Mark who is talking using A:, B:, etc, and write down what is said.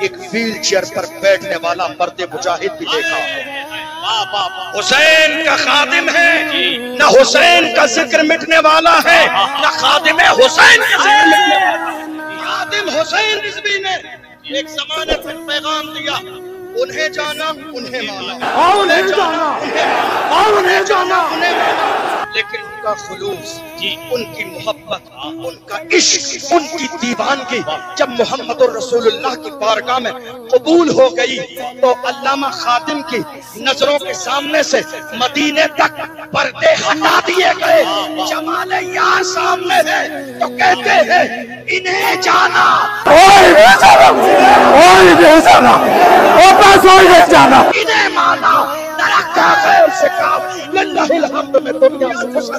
A: ایک wheel chair پر بیٹھنے والا مرد مجاہد بھی دیکھا. حسین کا خادم ہے، نہ حسین کا ذکر مٹنے والا ہے، نہ خادم حسین کا ذکر مٹنے والا ہے. خادم حسین رضوی نے ایک زمانے پر پیغام دیا، انہیں جانا انہیں مانا، انہیں جانا انہیں جانا. لیکن ان کا خلوص، ان کی محبت، ان کا عشق، ان کی دیوانگی جب محمد الرسول اللہ کی بارگاہ میں قبول ہو گئی تو علامہ خادم کی نظروں کے سامنے سے مدینے تک پردے ہٹا دیے گئے. جمال یار سامنے ہے تو کہتے ہیں انہیں جانا، انہیں مانا. للہ الحمد میں دنیا سے خوش